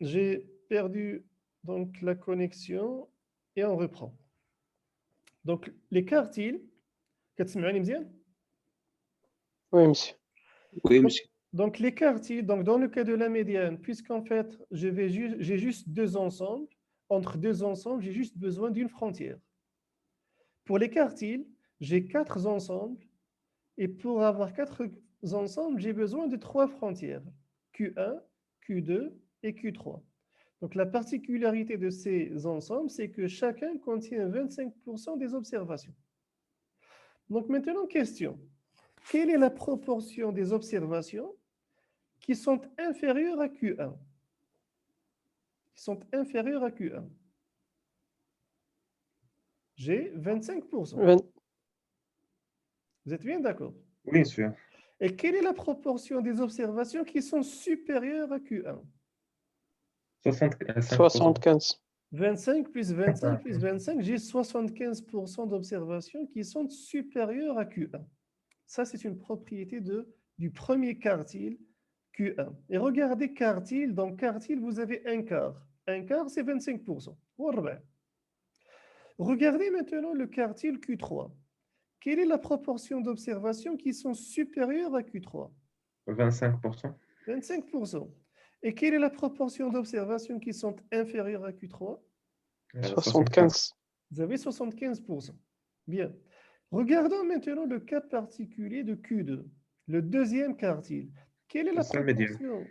J'ai perdu donc la connexion et on reprend. Donc les quartiles, كتسمعوني مزيان؟ Oui, monsieur. Oui, Donc, monsieur. donc les quartiles, donc dans le cas de la médiane, puisqu'en fait j'ai juste deux ensembles, entre deux ensembles, j'ai juste besoin d'une frontière. Pour les quartiles, j'ai quatre ensembles et pour avoir quatre ensembles, j'ai besoin de trois frontières, Q1, Q2 et Q3. Donc la particularité de ces ensembles, c'est que chacun contient 25% des observations. Donc maintenant, question. Quelle est la proportion des observations qui sont inférieures à Q1? Qui sont inférieures à Q1. J'ai 25%. Vous êtes bien d'accord? Oui, monsieur. Et quelle est la proportion des observations qui sont supérieures à Q1? 75%. 75. 25 plus 25 plus 25, j'ai 75% d'observations qui sont supérieures à Q1. Ça, c'est une propriété du premier quartile Q1. Et regardez quartile, dans quartile, vous avez un quart. Un quart, c'est 25%. Regardez maintenant le quartile Q3. Quelle est la proportion d'observations qui sont supérieures à Q3? 25%. 25%. Et quelle est la proportion d'observations qui sont inférieures à Q3? 75. Vous avez 75%. Bien. Regardons maintenant le cas particulier de Q2, le deuxième quartile. Quelle est la C'est le médian. proportion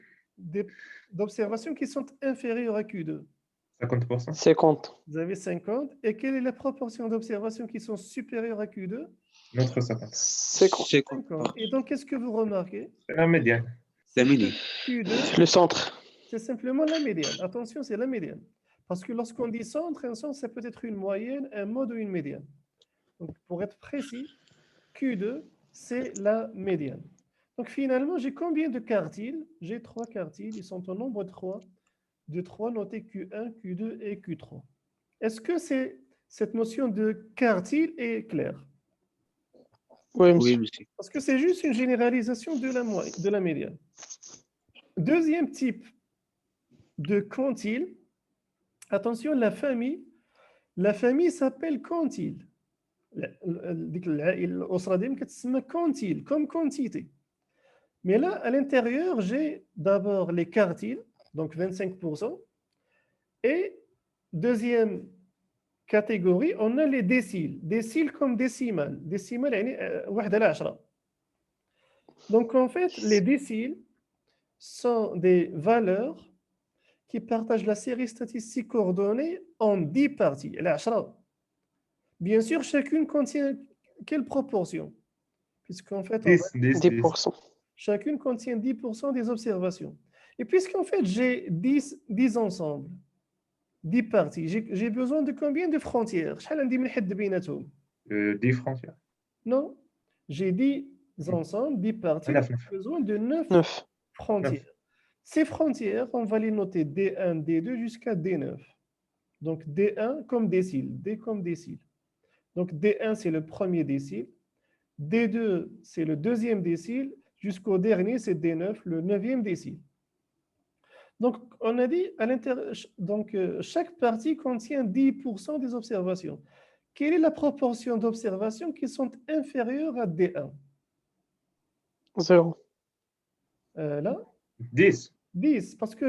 d'observations qui sont inférieures à Q2? 50%. 50. Vous avez 50. Et quelle est la proportion d'observations qui sont supérieures à Q2? Notre 50. 50. 50. Et donc, qu'est-ce que vous remarquez? C'est la médiane. La C'est médiane. que Q2, Le centre. c'est simplement la médiane. Attention, c'est la médiane. Parce que lorsqu'on dit centre, un centre, ça peut être une moyenne, un mode ou une médiane. Donc, pour être précis, Q2, c'est la médiane. Donc, finalement, j'ai combien de quartiles? J'ai 3 quartiles. Ils sont au nombre de 3. De 3 notés Q1, Q2 et Q3. Est-ce que cette notion de quartile est claire? Oui, Oui, monsieur. monsieur. Parce que c'est juste une généralisation de la médiane. Deuxième type de quantile. Attention, la famille s'appelle quantile. الأسرة دي كتسمى quantile, comme quantité. Mais là, à l'intérieur, j'ai d'abord les quartiles, donc 25%. Et deuxième catégorie, on a les déciles. Déciles comme décimales. Décimales, يعني واحد على 10. Donc en fait, les déciles sont des valeurs qui partagent la série statistique coordonnée en 10 parties. على 10. Bien sûr, chacune contient quelle proportion? Puisqu'en fait, 10%. chacune contient 10% des observations. Et puisqu'en fait, j'ai 10 ensembles, 10 parties, j'ai besoin de combien de frontières? شحال عندي من حد بيناتهم؟ 10 frontières. Non, j'ai 10 ensembles, 10 parties, Neuf. j'ai besoin de 9 9. frontières. Ces frontières, on va les noter D1, D2 jusqu'à D9. Donc D1 comme décile, D comme décile. Donc D1, c'est le premier décile. D2, c'est le deuxième décile. Jusqu'au dernier, c'est D9, le neuvième décile. Donc, on a dit, chaque partie contient 10% des observations. Quelle est la proportion d'observations qui sont inférieures à D1? 0. Là, 10. 10, parce que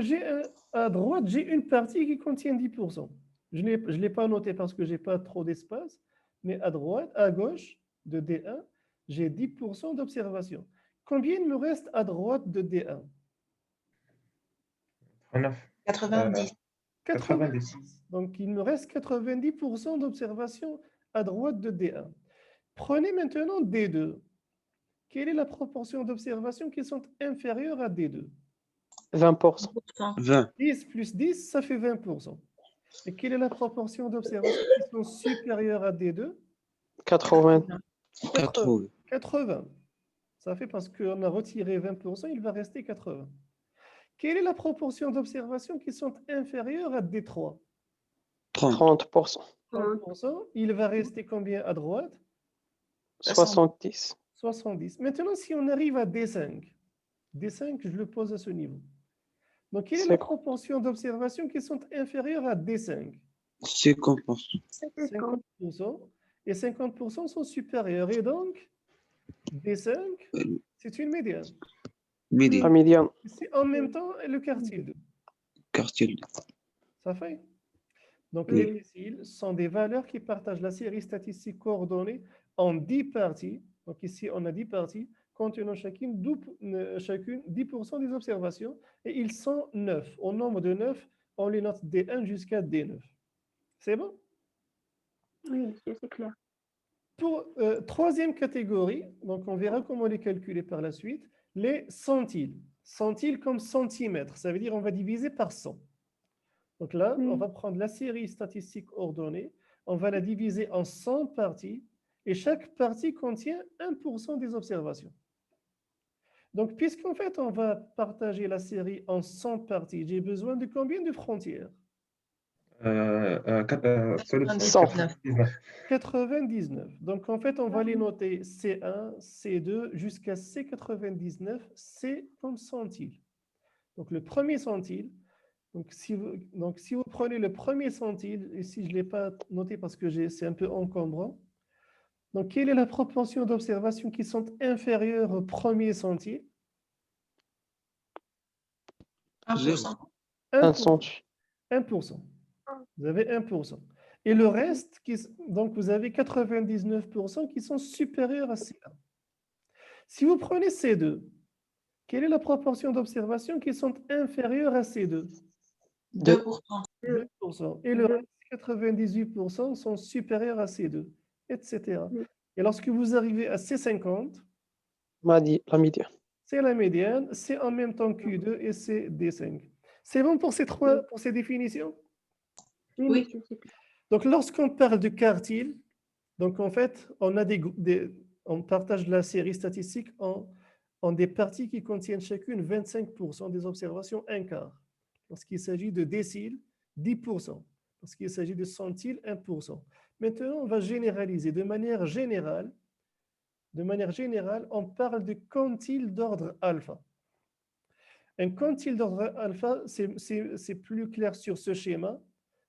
à droite, j'ai une partie qui contient 10%. Je ne l'ai pas noté parce que je n'ai pas trop d'espace, mais à droite, à gauche de D1, j'ai 10% d'observation. Combien il me reste à droite de D1? 90. 90. Donc, il me reste 90% d'observation à droite de D1. Prenez maintenant D2. Quelle est la proportion d'observations qui sont inférieures à D2? 20%. 20. 10 plus 10, ça fait 20%. Et quelle est la proportion d'observations qui sont supérieures à D2? 80. 80. 80. Ça fait parce qu'on a retiré 20%, il va rester 80. Quelle est la proportion d'observations qui sont inférieures à D3? 30. 30%. 30%. Il va rester combien à droite? 70. 70. Maintenant, si on arrive à D5, D5, je le pose à ce niveau. Donc, quelle est la proportion d'observations qui sont inférieures à D5? 50%. 50%. Et 50% sont supérieures. Et donc, D5, c'est une médiane. Médiane. La médiane. C'est en même temps le quartile 2. Quartile. Ça fait? Donc, Oui. les déciles sont des valeurs qui partagent la série statistique coordonnée en 10 parties. Donc, ici, on a 10 parties contenant chacune 10% des observations. Et ils sont 9. Au nombre de 9, on les note D1 jusqu'à D9. C'est bon? Oui, monsieur, c'est clair. Pour troisième catégorie, donc on verra comment les calculer par la suite, les centiles. Centiles comme centimètres, ça veut dire on va diviser par 100. Donc là, on va prendre la série statistique ordonnée, on va la diviser en 100 parties, et chaque partie contient 1% des observations. Donc, puisqu'en fait, on va partager la série en 100 parties, j'ai besoin de combien de frontières? 99. Donc, en fait, on va les noter C1, C2 jusqu'à C99, C comme centile. Donc, le premier centile, donc si vous prenez le premier centile, ici je ne l'ai pas noté parce que c'est un peu encombrant. Donc, quelle est la proportion d'observations qui sont inférieures au premier centile? 1%. 1 centile. 1%. Vous avez 1%. Et le reste, donc vous avez 99% qui sont supérieurs à C1. Si vous prenez C2, quelle est la proportion d'observations qui sont inférieures à C2? 2%. 2%. Et le reste, 98% sont supérieurs à C2, etc. Et lorsque vous arrivez à C50, La médiane. c'est la médiane, c'est en même temps Q2 et c'est D5. C'est bon pour ces définitions? Oui, monsieur, c'est clair. Donc, lorsqu'on parle de quartile, donc en fait, on partage la série statistique en des parties qui contiennent chacune 25% des observations, un quart. Lorsqu'il s'agit de déciles, 10%. Lorsqu'il s'agit de centiles, 1%. Maintenant, on va généraliser. De manière générale, on parle de quantile d'ordre alpha. Un quantile d'ordre alpha, c'est plus clair sur ce schéma.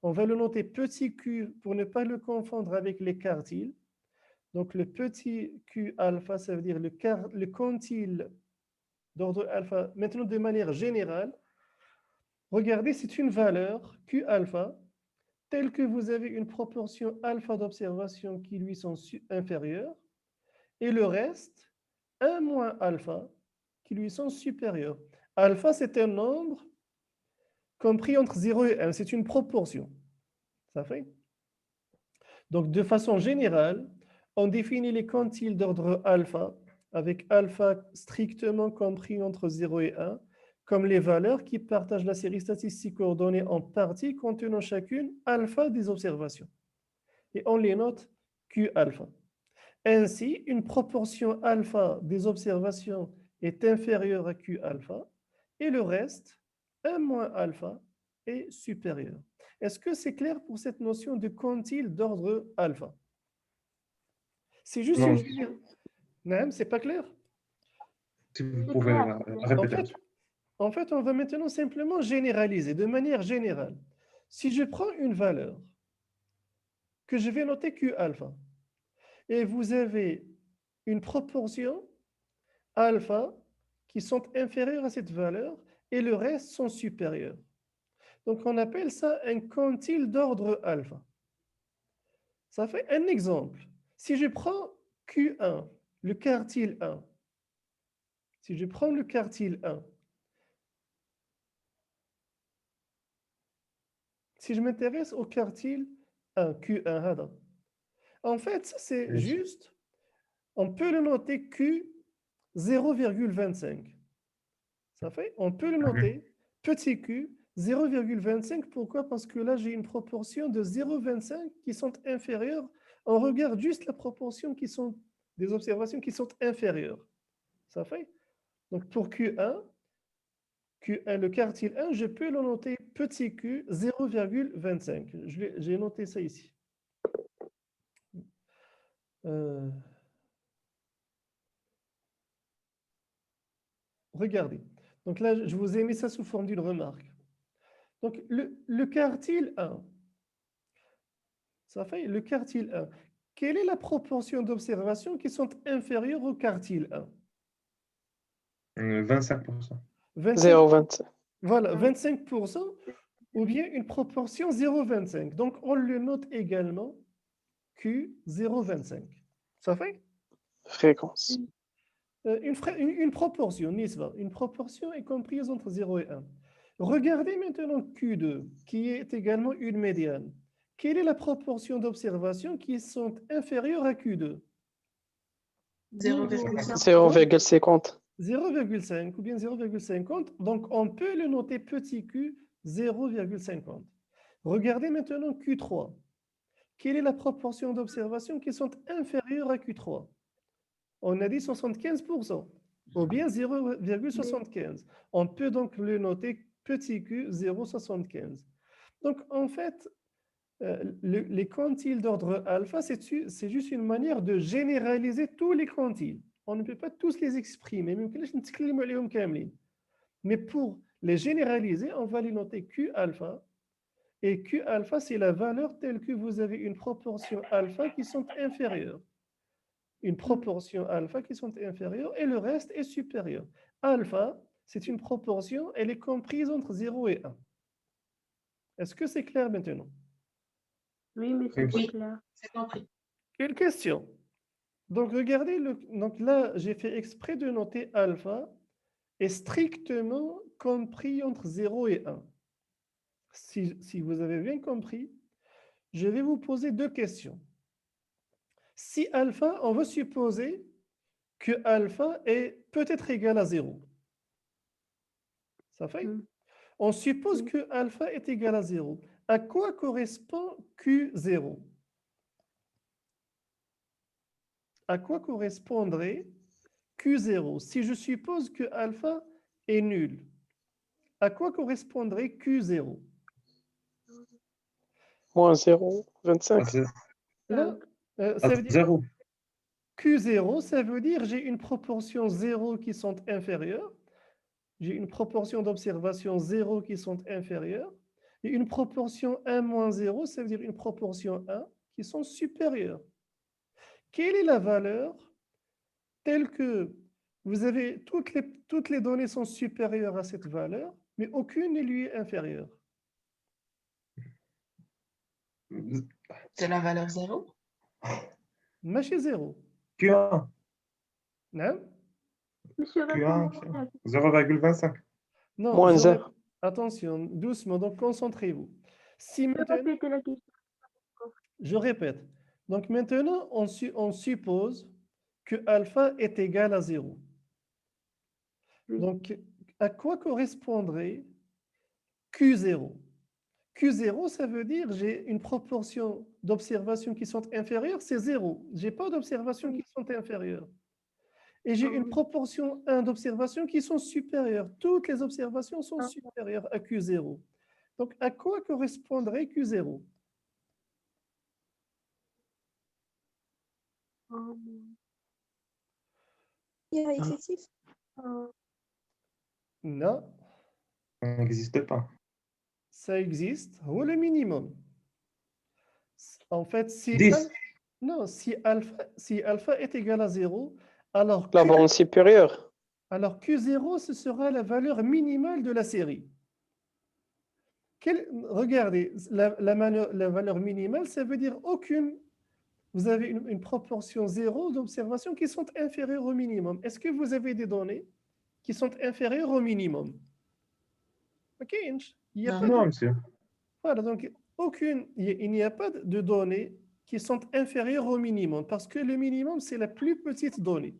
On va le noter petit q pour ne pas le confondre avec les quartiles. Donc, le petit q alpha, ça veut dire le quantile d'ordre alpha. Maintenant, de manière générale, regardez, c'est une valeur q alpha telle que vous avez une proportion alpha d'observations qui lui sont inférieures et le reste, 1 moins alpha, qui lui sont supérieurs. Alpha, c'est un nombre compris entre 0 et 1. C'est une proportion. Ça fait? Donc, de façon générale, on définit les quantiles d'ordre alpha avec alpha strictement compris entre 0 et 1 comme les valeurs qui partagent la série statistique ordonnée en parties contenant chacune alpha des observations. Et on les note Q alpha. Ainsi, une proportion alpha des observations est inférieure à Q alpha et le reste, 1 moins alpha, est supérieur. Est-ce que c'est clair pour cette notion de quantile d'ordre alpha? C'est juste Non. Non, c'est pas clair? Si vous pouvez répéter. En fait, on va maintenant simplement généraliser de manière générale. Si je prends une valeur que je vais noter Q alpha et vous avez une proportion alpha qui sont inférieures à cette valeur et le reste sont supérieurs. Donc, on appelle ça un quantile d'ordre alpha. Ça fait un exemple. Si je prends Q1, le quartile 1, si je prends le quartile 1, si je m'intéresse au quartile 1, Q1, en fait, c'est juste, on peut le noter Q 0,25. Ça fait, on peut le noter, petit q, 0,25. Pourquoi? Parce que là, j'ai une proportion de 0,25 qui sont inférieures. On regarde juste la proportion qui sont des observations qui sont inférieures. Ça fait? Donc, pour Q1, le quartile 1, je peux le noter petit q, 0,25. J'ai noté ça ici. Regardez. Donc là, je vous ai mis ça sous forme d'une remarque. Donc le quartile 1, ça fait le quartile 1. Quelle est la proportion d'observations qui sont inférieures au quartile 1? 25%. 25, 0,25. voilà, 25% ou bien une proportion 0,25. Donc on le note également Q 0,25. Ça fait? Fréquence. Une proportion, nisba. Une proportion est comprise entre 0 et 1. Regardez maintenant Q2, qui est également une médiane. Quelle est la proportion d'observations qui sont inférieures à Q2? 0,50. 0,5 ou bien 0,50. Donc, on peut le noter petit q 0,50. Regardez maintenant Q3. Quelle est la proportion d'observations qui sont inférieures à Q3? On a dit 75%, ou bien 0,75. On peut donc le noter petit q 0,75. Donc, en fait, les quantiles d'ordre alpha, c'est juste une manière de généraliser tous les quantiles. On ne peut pas tous les exprimer, mais pour les généraliser, on va les noter Q alpha. Et Q alpha, c'est la valeur telle que vous avez une proportion alpha qui sont inférieures. Une proportion alpha qui sont inférieures et le reste est supérieur. Alpha, c'est une proportion, elle est comprise entre 0 et 1. Est-ce que c'est clair maintenant? Oui, mais c'est Oui. clair. C'est compris. Une question. Donc, regardez, donc là, j'ai fait exprès de noter alpha est strictement compris entre 0 et 1. Si vous avez bien compris, je vais vous poser deux questions. Si alpha, on va supposer que alpha est peut-être égal à 0. Ça fait? On suppose que alpha est égal à 0. À quoi correspond Q0? À quoi correspondrait Q0 si je suppose que alpha est nul? À quoi correspondrait Q0? Moins 0,25. Là, ça veut dire 0. Q0, ça veut dire j'ai une proportion 0 qui sont inférieures. J'ai une proportion d'observation 0 qui sont inférieures. Et une proportion 1 moins 0, ça veut dire une proportion 1 qui sont supérieures. Quelle est la valeur telle que vous avez toutes les données sont supérieures à cette valeur, mais aucune ne lui est inférieure? C'est la valeur 0. Mâchez 0. Q1. Non? Monsieur, Q1. répondez-moi. 0,25. Non, Moins 1. attention, doucement, donc concentrez-vous. Si maintenant, Répétez la question. je répète, donc maintenant on suppose que alpha est égal à 0. Oui. Donc, à quoi correspondrait Q0? Q0, ça veut dire j'ai une proportion d'observations qui sont inférieures, c'est 0. Je n'ai pas d'observations qui sont inférieures. Et j'ai une proportion 1 d'observations qui sont supérieures. Toutes les observations sont supérieures à Q0. Donc, à quoi correspondrait Q0? excessif. Non, Ça n'existe pas. ça existe. Ou le minimum. En fait, si 10. non, si alpha est égal à 0, alors La borne supérieure. alors Q0, ce sera la valeur minimale de la série. Regardez, la valeur minimale, ça veut dire aucune. Vous avez une proportion 0 d'observations qui sont inférieures au minimum. Est-ce que vous avez des données qui sont inférieures au minimum? Ok, il n'y a pas Non, de, monsieur. voilà, donc il n'y a pas de données qui sont inférieures au minimum parce que le minimum, c'est la plus petite donnée.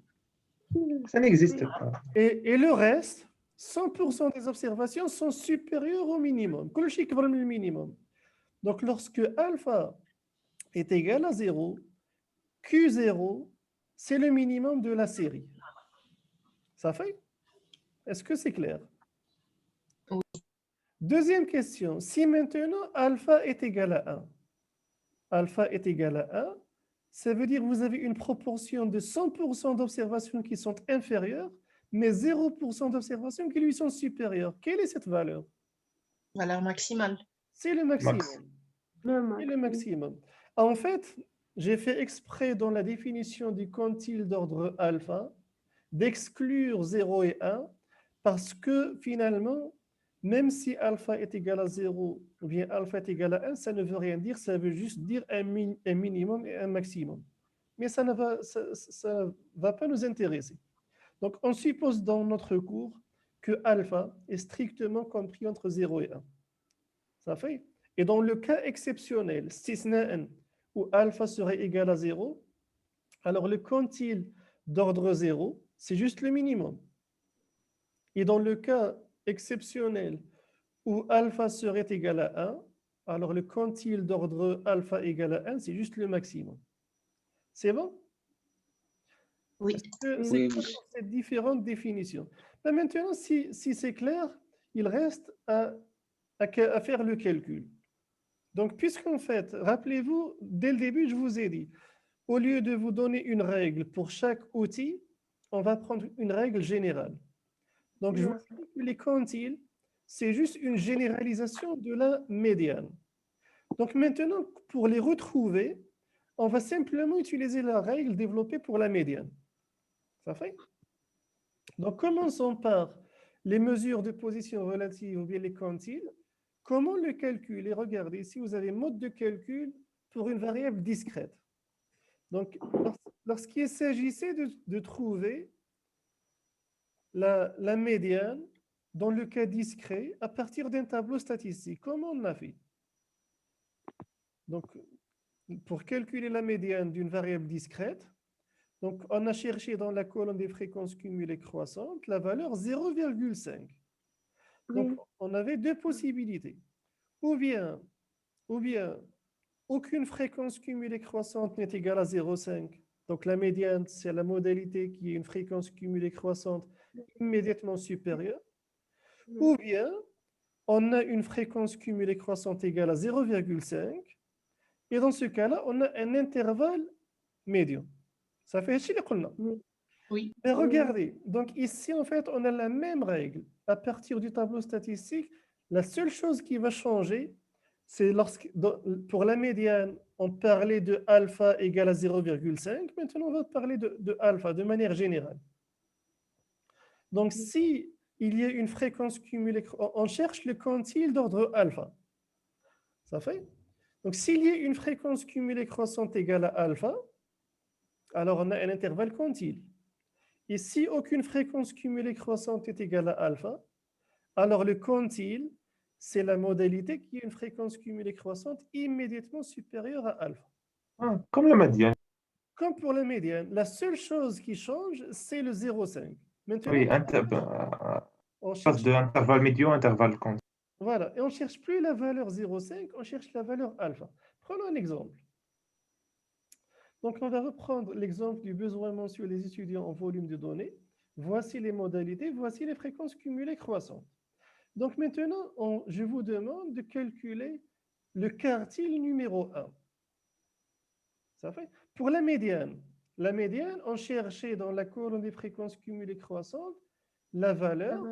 Ça n'existe pas. Et le reste, 100% des observations sont supérieures au minimum. كل شيء يكبر من minimum. Donc, lorsque alpha est égal à 0, Q0, c'est le minimum de la série. Ça fait? Est-ce que c'est clair? Oui. Deuxième question. Si maintenant alpha est égal à 1, alpha est égal à 1, ça veut dire que vous avez une proportion de 100% d'observations qui sont inférieures, mais 0% d'observations qui lui sont supérieures. Quelle est cette valeur? Valeur maximale. C'est le maximum. Max. C'est le maximum. En fait, j'ai fait exprès dans la définition du quantile d'ordre alpha d'exclure 0 et 1 parce que finalement, même si alpha est égal à 0 ou bien alpha est égal à 1, ça ne veut rien dire, ça veut juste dire un minimum et un maximum. Mais ça ne va pas nous intéresser. Donc, on suppose dans notre cours que alpha est strictement compris entre 0 et 1. Ça fait? Et dans le cas exceptionnel, istisna'an, où alpha serait égal à 0, alors le quantile d'ordre 0, c'est juste le minimum. Et dans le cas exceptionnel où alpha serait égal à 1, alors le quantile d'ordre alpha égal à 1, c'est juste le maximum. C'est bon? Oui. C'est Oui, clair oui. pour ces différentes définitions. Mais maintenant, si c'est clair, il reste à faire le calcul. Donc, puisqu'en fait, rappelez-vous, dès le début, je vous ai dit, au lieu de vous donner une règle pour chaque outil, on va prendre une règle générale. Donc, je vous ai dit que les quantiles, c'est juste une généralisation de la médiane. Donc, maintenant, pour les retrouver, on va simplement utiliser la règle développée pour la médiane. Ça fait? Donc, commençons par les mesures de position relative ou bien les quantiles. Comment le calculer? Regardez, ici, vous avez mode de calcul pour une variable discrète. Donc, lorsqu'il s'agissait de trouver la médiane dans le cas discret à partir d'un tableau statistique, comment on l'a fait? Donc, pour calculer la médiane d'une variable discrète, donc on a cherché dans la colonne des fréquences cumulées croissantes la valeur 0,5. Donc, on avait deux possibilités. Ou bien aucune fréquence cumulée croissante n'est égale à 0,5. Donc, la médiane, c'est la modalité qui est une fréquence cumulée croissante immédiatement supérieure. Ou bien, on a une fréquence cumulée croissante égale à 0,5. Et dans ce cas-là, on a un intervalle médian. Ça fait chier qu'on a. Oui. Mais regardez, donc ici, en fait, on a la même règle. À partir du tableau statistique, la seule chose qui va changer, c'est pour la médiane, on parlait de alpha égale à 0,5. Maintenant, on va parler de alpha de manière générale. Donc, si il y a une fréquence cumulée, on cherche le quantile d'ordre alpha. Ça fait? Donc, s'il y a une fréquence cumulée croissante égale à alpha, alors on a un intervalle quantile. Et si aucune fréquence cumulée croissante est égale à alpha, alors le quantile, c'est la modalité qui est une fréquence cumulée croissante immédiatement supérieure à alpha. Ah, comme la médiane. Comme pour la médiane, la seule chose qui change, c'est le 0,5. Maintenant, Oui, on passe cherche, de intervalle médian à intervalle compte. voilà, et on ne cherche plus la valeur 0,5, on cherche la valeur alpha. Prenons un exemple. Donc, on va reprendre l'exemple du besoin mensuel des étudiants en volume de données. Voici les modalités, voici les fréquences cumulées croissantes. Donc, maintenant, je vous demande de calculer le quartile numéro 1. Ça fait? Pour la médiane, on cherchait dans la colonne des fréquences cumulées croissantes la valeur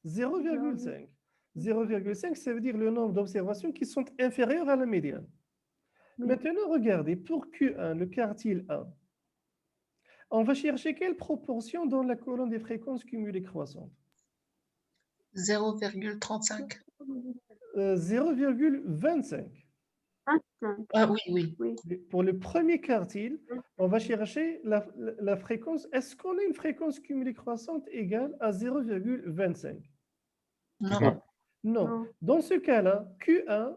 0,5. 0,5, ça veut dire le nombre d'observations qui sont inférieures à la médiane. Maintenant, regardez, pour Q1, le quartile 1, on va chercher quelle proportion dans la colonne des fréquences cumulées croissantes? 0,35. 0,25. Ah oui. Pour le premier quartile, on va chercher la fréquence. Est-ce qu'on a une fréquence cumulée croissante égale à 0,25? Non. Non. Dans ce cas-là, Q1,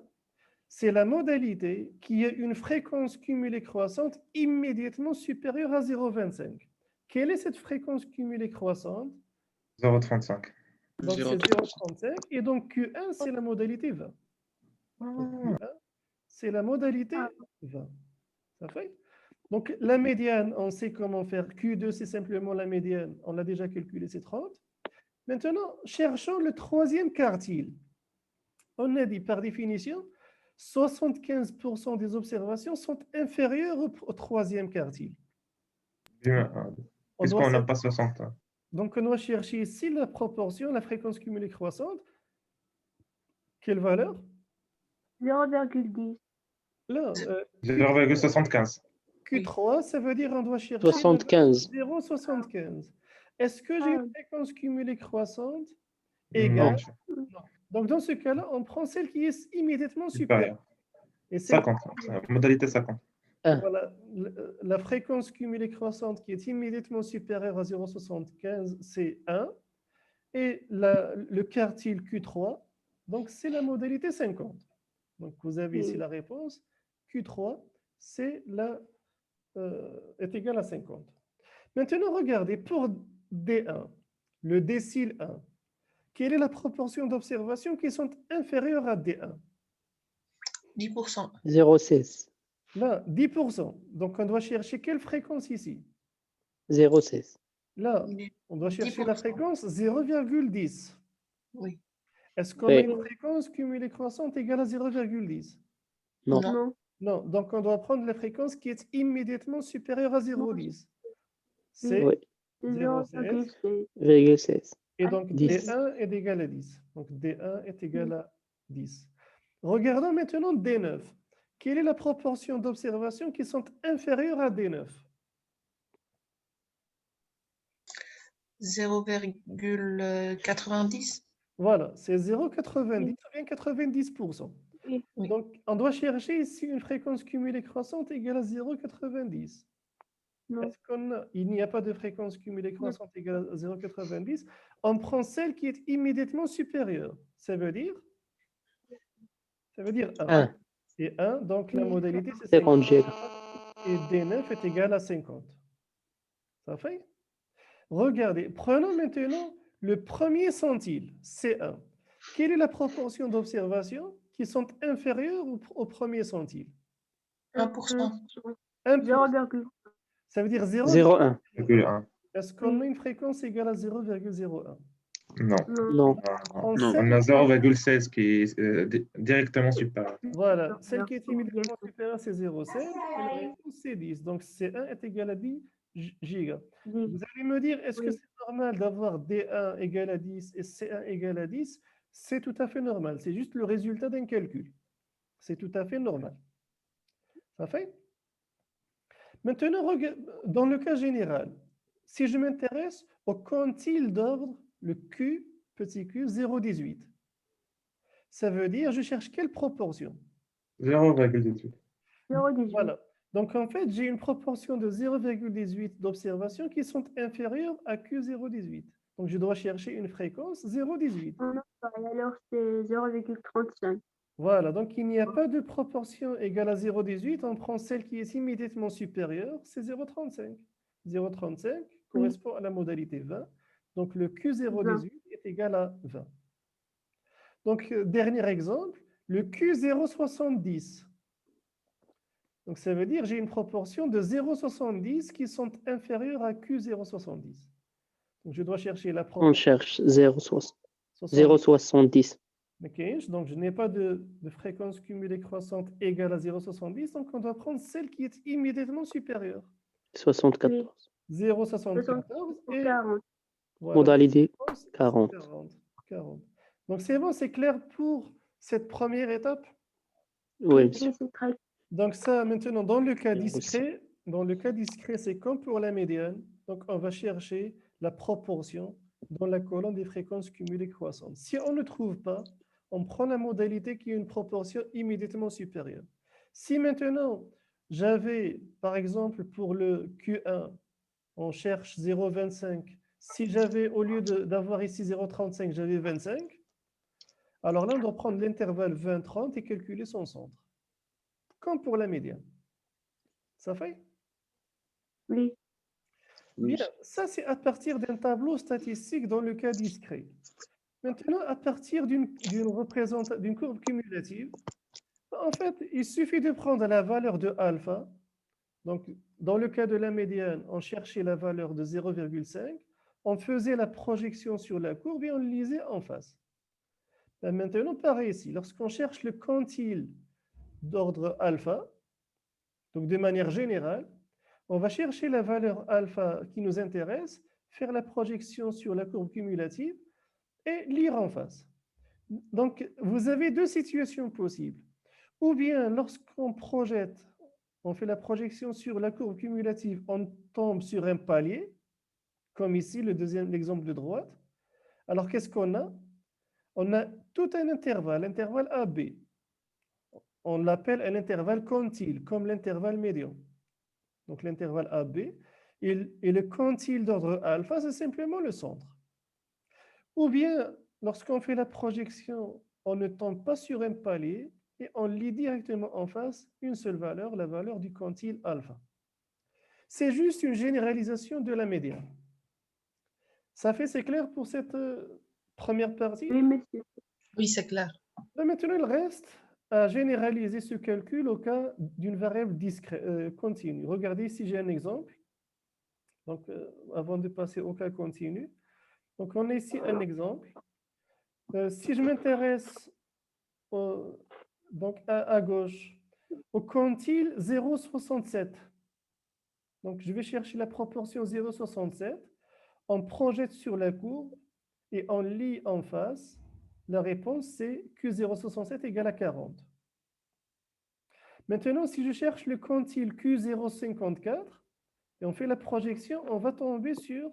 c'est la modalité qui a une fréquence cumulée croissante immédiatement supérieure à 0,25. Quelle est cette fréquence cumulée croissante? 0,35. Donc, c'est 0,35. Et donc, Q1, c'est la modalité 20. Q1, c'est la modalité 20. Ça fait? Donc, la médiane, on sait comment faire. Q2, c'est simplement la médiane. On l'a déjà calculé, c'est 30. Maintenant, cherchons le troisième quartile. On a dit, par définition, 75% des observations sont inférieures au troisième quartile. Puisqu'on n'a pas 60. Donc, on doit chercher ici la proportion, la fréquence cumulée croissante. Quelle valeur? 0,10. Là, 0,75. Q3, ça veut dire on doit chercher 75. 0,75. Est-ce que j'ai Ah. une fréquence cumulée croissante Non, égale? monsieur. Donc, dans ce cas-là, on prend celle qui est immédiatement supérieure. Supérieur. Et celle 50. C'est la modalité 50. voilà, la fréquence cumulée croissante qui est immédiatement supérieure à 0,75, c'est 1. Et le quartile Q3, donc c'est la modalité 50. Donc vous avez ici la réponse. Q3, est égal à 50. Maintenant, regardez, pour D1, le décile 1, quelle est la proportion d'observations qui sont inférieures à D1? 10%. 0,16. Là, 10%. Donc on doit chercher quelle fréquence ici? 0,16. Là, on doit chercher la 10%. fréquence 0,10. Oui. Est-ce qu'on Oui. a une fréquence cumulée croissante égale à 0,10? Non. Non. Non, donc on doit prendre la fréquence qui est immédiatement supérieure à 0,10. C'est Oui. 0,16. 0,16. Et donc 10. D1 est égal à 10. Donc D1 est égal à 10. Regardons maintenant D9. Quelle est la proportion d'observations qui sont inférieures à D9? 0,90. Voilà, c'est 0,90 ou bien 90%. Oui. Donc, on doit chercher ici une fréquence cumulée croissante égale à 0,90. Non. Est-ce il n'y a pas de fréquence cumulée croissante égale à 0,90? On prend celle qui est immédiatement supérieure. Ça veut dire 1. 1. Et 1, donc la modalité, c'est 50 G. Et D9 est égal à 50. Ça fait? Regardez, prenons maintenant le premier centile, C1. Quelle est la proportion d'observations qui sont inférieures au premier centile? 1%. 1%. 0,1. Ça veut dire 0,1. 0,1. Est-ce qu'on a une fréquence égale à 0,01? Non. Non. On Non. sait On a 0,16 qui est directement supérieur. Voilà, celle qui est immédiatement supérieure, c'est 0,7 et la réponse, c'est 10. Donc C1 est égal à 10 gigas. Vous allez me dire, est-ce que Oui. c'est normal d'avoir D1 égal à 10 et C1 égal à 10? C'est tout à fait normal. C'est juste le résultat d'un calcul. C'est tout à fait normal. Ça fait? Maintenant, dans le cas général, si je m'intéresse au quantile d'ordre, le Q, petit q, 0,18, ça veut dire, je cherche quelle proportion? 0,18. 0,18. Voilà. Donc, en fait, j'ai une proportion de 0,18 d'observations qui sont inférieures à Q0,18. Donc, je dois chercher une fréquence 0,18. Alors, c'est 0,35. Voilà. Donc, il n'y a pas de proportion égale à 0,18. On prend celle qui est immédiatement supérieure, c'est 0,35. 0,35 correspond à la modalité 20. Donc, le Q0,18 est égal à 20. Donc, dernier exemple, le Q0,70. Donc, ça veut dire que j'ai une proportion de 0,70 qui sont inférieures à Q0,70. Donc, je dois chercher la On proportion. cherche 0,70. 70. 0,70. Ok, donc je n'ai pas de fréquence cumulée croissante égale à 0,70, donc on doit prendre celle qui est immédiatement supérieure. 74. 0,74 et 40. voilà. Modalité Réponse, c'est 40. 40. Donc c'est bon, c'est clair pour cette première étape. Oui, Oui, monsieur. c'est très Donc ça, maintenant, dans le cas Bien discret, c'est comme pour la médiane. Donc on va chercher la proportion dans la colonne des fréquences cumulées croissantes. Si on ne trouve pas, on prend la modalité qui est une proportion immédiatement supérieure. Si maintenant, j'avais, par exemple, pour le Q1, on cherche 0,25. Si j'avais, au lieu d'avoir ici 0,35, j'avais 25, alors là, on doit prendre l'intervalle 20-30 et calculer son centre. Comme pour la médiane. Ça fait? Oui. Oui. Bien, ça c'est à partir d'un tableau statistique dans le cas discret. Maintenant, à partir d'une courbe cumulative, en fait, il suffit de prendre la valeur de alpha. Donc, dans le cas de la médiane, on cherchait la valeur de 0,5, on faisait la projection sur la courbe et on le lisait en face. Ben maintenant, pareil ici, lorsqu'on cherche le quantile d'ordre alpha, donc de manière générale, on va chercher la valeur alpha qui nous intéresse, faire la projection sur la courbe cumulative et lire en face. Donc, vous avez deux situations possibles. Ou bien, lorsqu'on projette, on fait la projection sur la courbe cumulative, on tombe sur un palier, comme ici, l'exemple de droite. Alors, qu'est-ce qu'on a? On a tout un intervalle, l'intervalle AB. On l'appelle un intervalle quantile, comme l'intervalle médian. Donc, l'intervalle AB. Et le quantile d'ordre alpha, c'est simplement le centre. Ou bien, lorsqu'on fait la projection, on ne tombe pas sur un palier et on lit directement en face une seule valeur, la valeur du quantile alpha. C'est juste une généralisation de la médiane. Ça fait, c'est clair pour cette première partie? Oui, monsieur. Oui, c'est clair. Là, maintenant, il reste à généraliser ce calcul au cas d'une variable continue. Regardez ici, j'ai un exemple. Donc, avant de passer au cas continu. Donc, on a ici un exemple. Si je m'intéresse donc à gauche au quantile 0,67, donc je vais chercher la proportion 0,67, on projette sur la courbe et on lit en face. La réponse, c'est Q0,67 égale à 40. Maintenant, si je cherche le quantile Q0,54 et on fait la projection, on va tomber sur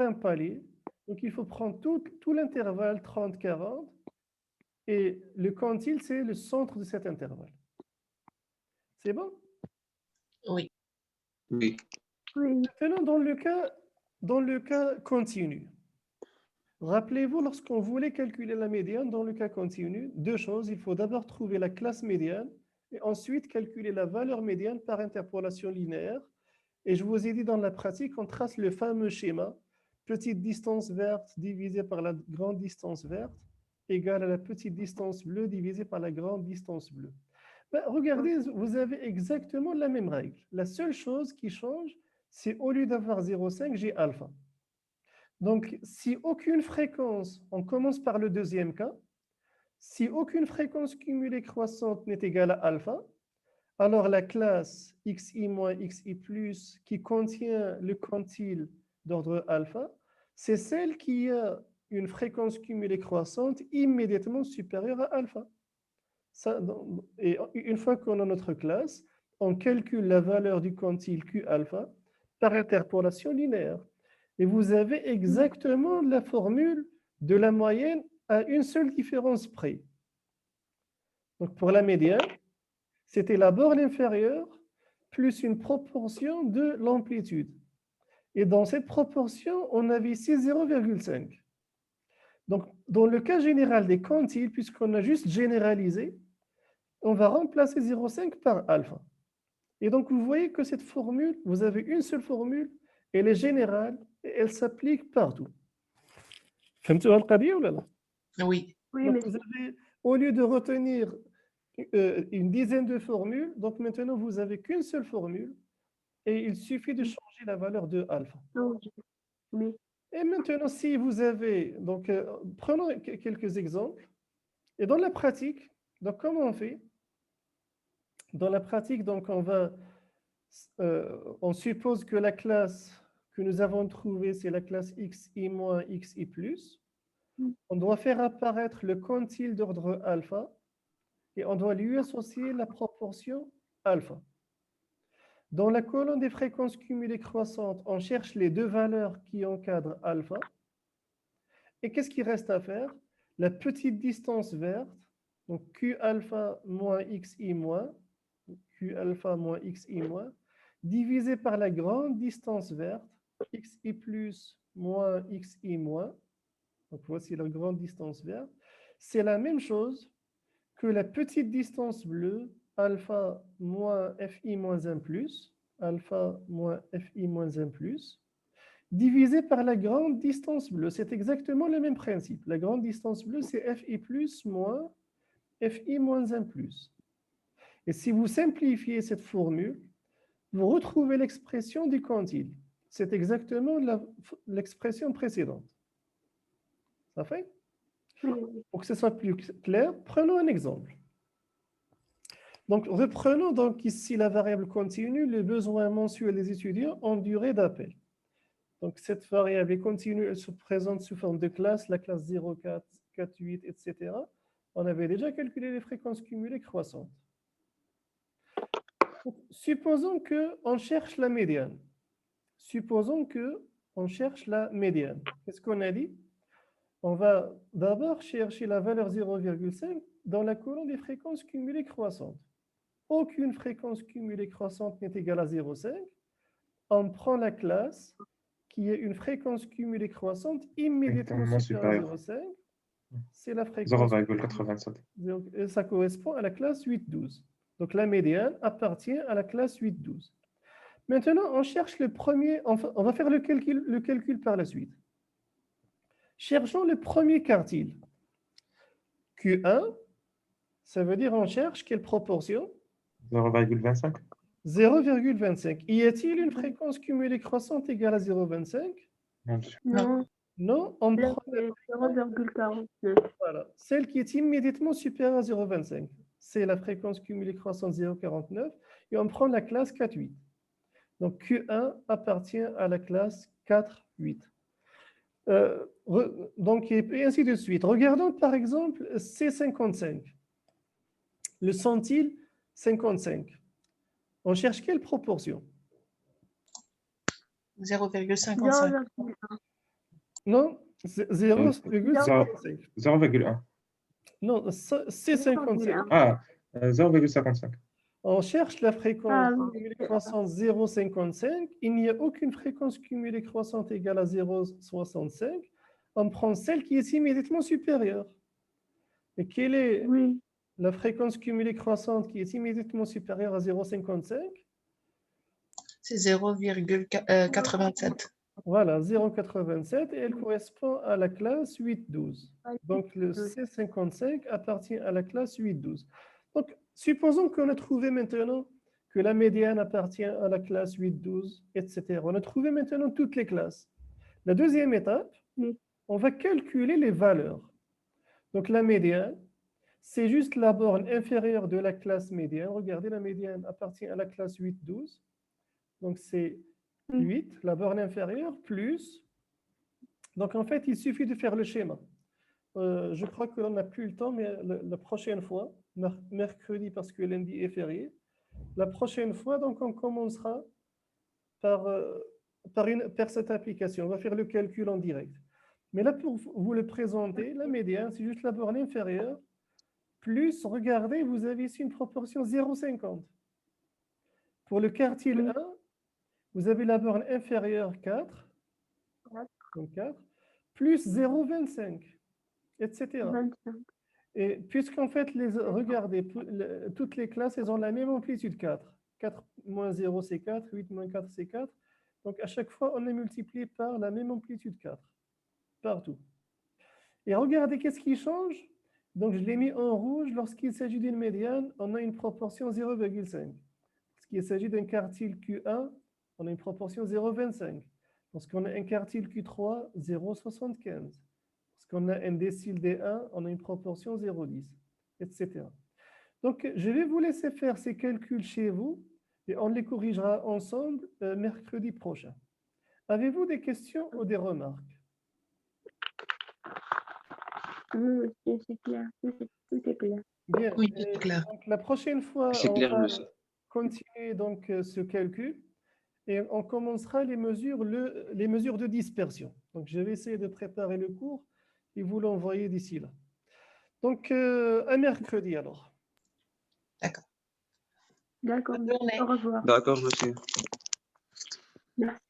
un palier. Donc, il faut prendre tout l'intervalle 30-40 et le quantile, c'est le centre de cet intervalle. C'est bon? Oui. Oui. Oui. Maintenant, dans le cas continu, rappelez-vous, lorsqu'on voulait calculer la médiane dans le cas continu, deux choses. Il faut d'abord trouver la classe médiane et ensuite calculer la valeur médiane par interpolation linéaire. Et je vous ai dit dans la pratique, on trace le fameux schéma. Petite distance verte divisée par la grande distance verte égale à la petite distance bleue divisée par la grande distance bleue. Ben, regardez, vous avez exactement la même règle. La seule chose qui change, c'est au lieu d'avoir 0,5, j'ai alpha. Donc, si aucune fréquence, on commence par le deuxième cas, si aucune fréquence cumulée croissante n'est égale à alpha, alors la classe xi moins xi plus qui contient le quantile d'ordre alpha, c'est celle qui a une fréquence cumulée croissante immédiatement supérieure à alpha. Et une fois qu'on a notre classe, on calcule la valeur du quantile Q alpha par interpolation linéaire. Et vous avez exactement la formule de la moyenne à une seule différence près. Donc pour la médiane, c'était la borne inférieure plus une proportion de l'amplitude. Et dans cette proportion, on avait ici 0,5. Donc, dans le cas général des quantiles, puisqu'on a juste généralisé, on va remplacer 0,5 par alpha. Et donc, vous voyez que cette formule, vous avez une seule formule, elle est générale et elle s'applique partout. فهمتوا القضية ولا لا؟ Oui. Oui, Donc, monsieur. vous avez, au lieu de retenir une dizaine de formules, donc maintenant, vous n'avez qu'une seule formule et il suffit de changer la valeur de alpha. Non, oui. Et maintenant, si vous avez, donc prenons quelques exemples. Et dans la pratique, donc comment on fait? Dans la pratique, donc on suppose que la classe que nous avons trouvée, c'est la classe xi moins xi plus. On doit faire apparaître le quantile d'ordre alpha et on doit lui associer la proportion alpha. Dans la colonne des fréquences cumulées croissantes, on cherche les deux valeurs qui encadrent alpha. Et qu'est-ce qu'il reste à faire? La petite distance verte, donc Q alpha moins xi moins, Q alpha moins xi moins, divisé par la grande distance verte, xi plus moins xi moins. Donc voici la grande distance verte. C'est la même chose que la petite distance bleue, alpha moins fi moins 1 plus, alpha moins fi moins 1 plus, divisé par la grande distance bleue. C'est exactement le même principe. La grande distance bleue, c'est fi plus moins fi moins 1 plus. Et si vous simplifiez cette formule, vous retrouvez l'expression du quantile. C'est exactement l'expression précédente. Ça fait? Pour que ce soit plus clair, prenons un exemple. Donc, reprenons donc ici la variable continue, les besoins mensuels des étudiants en durée d'appel. Donc, cette variable est continue, elle se présente sous forme de classe, la classe 0, 4, 4, 8, etc. On avait déjà calculé les fréquences cumulées croissantes. Donc, supposons qu'on cherche la médiane. Supposons qu'on cherche la médiane. Qu'est-ce qu'on a dit? On va d'abord chercher la valeur 0,5 dans la colonne des fréquences cumulées croissantes. Aucune fréquence cumulée croissante n'est égale à 0,5. On prend la classe qui est une fréquence cumulée croissante immédiatement Exactement supérieure à supérieur. 0,5. C'est la fréquence. 0,87. Et ça correspond à la classe 8,12. Donc la médiane appartient à la classe 8,12. Maintenant, on cherche le premier. On va faire le calcul par la suite. Cherchons le premier quartile. Q1, ça veut dire on cherche quelle proportion? 0,25. 0,25. Y a-t-il une fréquence cumulée croissante égale à 0,25? Non, monsieur. Non, Non, on là, prend c'est 0,49. voilà, celle qui est immédiatement supérieure à 0,25. C'est la fréquence cumulée croissante 0,49 et on prend la classe 4,8. Donc Q1 appartient à la classe 4,8. Donc, et ainsi de suite. Regardons par exemple C55. Le centile 55. On cherche quelle proportion? 0,55. 0,1. Non, 0,55. 0,1. Non, C55. Ah, 0,55. On cherche la fréquence Ah oui. cumulée croissante 0,55. Il n'y a aucune fréquence cumulée croissante égale à 0,65. On prend celle qui est immédiatement supérieure. Et quelle est Oui, la fréquence cumulée croissante qui est immédiatement supérieure à 0,55? C'est 0,87. Voilà, 0,87 et elle correspond à la classe 8,12. Donc le C55 appartient à la classe 8,12. Donc, supposons qu'on a trouvé maintenant que la médiane appartient à la classe 8,12, etc. On a trouvé maintenant toutes les classes. La deuxième étape, Oui. on va calculer les valeurs. Donc la médiane, c'est juste la borne inférieure de la classe médiane. Regardez, la médiane appartient à la classe 8,12. Donc c'est 8, la borne inférieure, plus. Donc en fait, il suffit de faire le schéma. Je crois que l'on n'a plus le temps, mais la prochaine fois, mercredi parce que lundi est férié, la prochaine fois, donc on commencera par cette application. On va faire le calcul en direct. Mais là, pour vous le présenter, la médiane, c'est juste la borne inférieure, plus, regardez, vous avez ici une proportion 0,50. Pour le quartile 1, vous avez la borne inférieure 4, donc 4, plus 0,25, etc. 25. Et puisqu'en fait, regardez, toutes les classes, elles ont la même amplitude 4. 4 moins 0, c'est 4. 8 moins 4, c'est 4. Donc, à chaque fois, on est multiplié par la même amplitude 4. Partout. Et regardez, qu'est-ce qui change? Donc, je l'ai mis en rouge. Lorsqu'il s'agit d'une médiane, on a une proportion 0,5. Lorsqu'il s'agit d'un quartile Q1, on a une proportion 0,25. Lorsqu'on a un quartile Q3, 0,75. Lorsqu'on a un décile D1, on a une proportion 0,10, etc. Donc, je vais vous laisser faire ces calculs chez vous et on les corrigera ensemble mercredi prochain. Avez-vous des questions ou des remarques? Oui, c'est clair. Tout est clair. Bien. Oui, c'est clair. Donc, la prochaine fois, C'est on clair, va monsieur. continuer donc, ce calcul et on commencera les mesures de dispersion. Donc, je vais essayer de préparer le cours et vous l'envoyer d'ici là. Donc, à mercredi alors. D'accord. D'accord. Bonne journée. Au revoir. D'accord, monsieur. Merci.